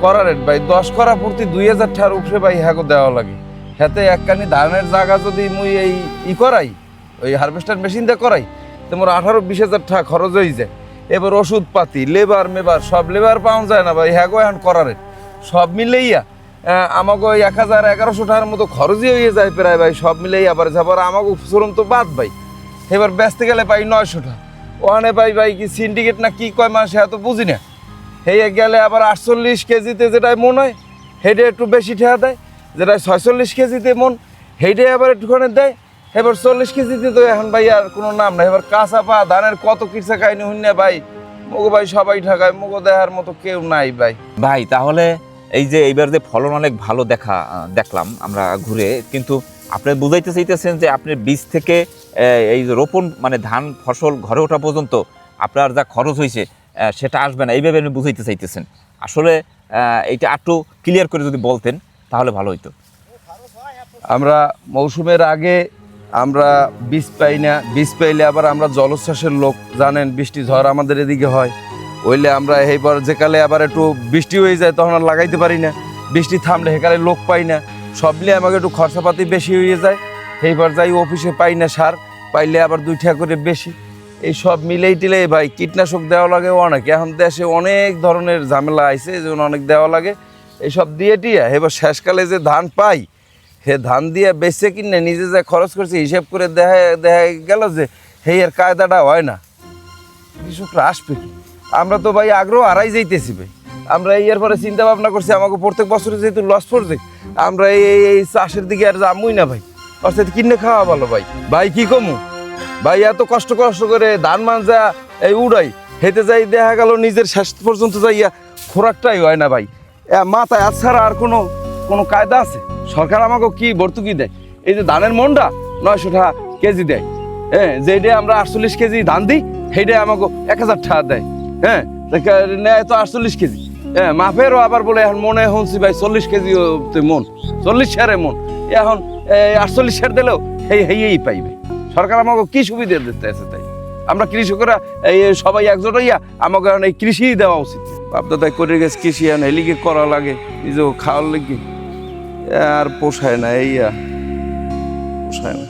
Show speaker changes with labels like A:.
A: করা রেট ভাই 10 করা প্রতি 2000 টাকার উপরে ভাই হ্যাঁ দেওয়া লাগে। হাতে একখানি ধানের জায়গা যদি মুই এই করাই ওই হারভেস্টার মেশিন দিয়ে করাই তোমার 18-20 হাজার টাকা খরচ হয়ে যায়। এবার ওষুধ পাতি লেবার মেবার সব লেবার পাওয়া যায় না ভাই হ্যাঁ এখন করা রেট সব মিলেইয়া আমাকে ওই 1000-1100 টাকার মতো খরচই হয়ে যায় প্রায় ভাই সব মিলেই আবার যাবার আমাকে ফসরম তো বাদ ভাই। এবার বেচতে গেলে পাই 900 টাকা ওখানে ভাই কি সিন্ডিকেট না কি কয় মাস এত বুঝি না। হেয়ে গেলে আবার 48 কেজিতে যেটাই মন হয় হেঁটে একটু বেশি ঠেয়া দেয়, যেটা 46 কেজিতে মন হেঁটে আবার একটুখানে দেয়। এবার 40 কেজিতে তো এখন ভাই আর কোনো নাম নাই। এবার কাঁচা পা ধানের কত কিরসা কাহিনী হইনা ভাই মগো ভাই সবাই ঠেকায় মগো দেখার মতো কেউ নাই ভাই।
B: ভাই তাহলে এই যে এইবার যে ফলন অনেক ভালো দেখলাম আমরা ঘুরে, কিন্তু আপনি বুঝাইতে চাইতেছেন যে আপনার বীজ থেকে এই যে রোপণ মানে ধান ফসল ঘরে ওঠা পর্যন্ত আপনার যা খরচ হয়েছে সেটা আসবে না, এইভাবে আপনি বুঝাইতে চাইতেছেন। আসলে এইটা একটু ক্লিয়ার করে যদি বলতেন তাহলে ভালো হইতো।
A: আমরা মৌসুমের আগে আমরা বীজ পাই না, বীজ পাইলে আবার আমরা জলোচ্ছ্বাসের লোক জানেন, বৃষ্টি ঝড় আমাদের এদিকে হয় হইলে আমরা এইবার যেকালে আবার একটু বৃষ্টি হয়ে যায় তখন আর লাগাইতে পারি না, বৃষ্টি থামলে সেকালে লোক পাই না, সব মিলে আমাকে একটু খরচাপাতি বেশি হয়ে যায়। এইবার যাই অফিসে পাই না সার, পাইলে আবার 2 টাকা করে বেশি, এই সব মিলেই টিলেই ভাই কীটনাশক দেওয়া লাগে অনেক। এখন দেশে অনেক ধরনের ঝামেলা আইছে এই জন্য অনেক দেওয়া লাগে এইসব দিয়ে টিয়া। এবার শেষকালে যে ধান পাই হে ধান দিয়ে বেচে কিনে নিজে যা খরচ করছে হিসেব করে দেখা গেল যে হে এর কায়দাটা হয় না, কৃষকরা আসবে কি। আমরা তো ভাই আগ্রহ হারাই যাইতেছি ভাই। আমরা এর পরে চিন্তা ভাবনা করছি আমাকে প্রত্যেক বছরে যেহেতু লস পড়ছে আমরা এই চাষের দিকে আর যামই না ভাই, অর্থাৎ কিনে খাওয়া ভালো ভাই। ভাই কি কমু ভাই, এত কষ্ট করে ধান যা এই উড়াই হেঁটে যাই দেখা গেল নিজের শেষ পর্যন্ত যাইয়া খোরাকটাই হয় না ভাই। মাথায় আজ ছাড়া আর কোনো কায়দা আছে? সরকার আমাকে কি ভর্তুকি দেয়? এই যে ধানের মনটা 900 টাকা কেজি দেয়, হ্যাঁ যেটা আমরা 48 কেজি ধান দিই সেইটাই আমাকে 1000 টাকা দেয়, হ্যাঁ নেয় তো 48 কেজি, হ্যাঁ মাফেরও আবার বলে এখন মনে শুনছি ভাই 40 কেজি মন, 40 শেয়ারে মন, এখন 48 শেয়ার দিলেও হেই পাইবে। সরকার আমাকে কি সুবিধা দিতে আছে? তাই আমরা কৃষকরা এই সবাই একজোট হইয়া আমাকে এই কৃষি দেওয়া উচিত। বাপদাদাই করে গেছে কৃষি, এখন হেলিকে করা লাগে নিজেও খাওয়ার লেগে আর পোষায় না, পোষায় না।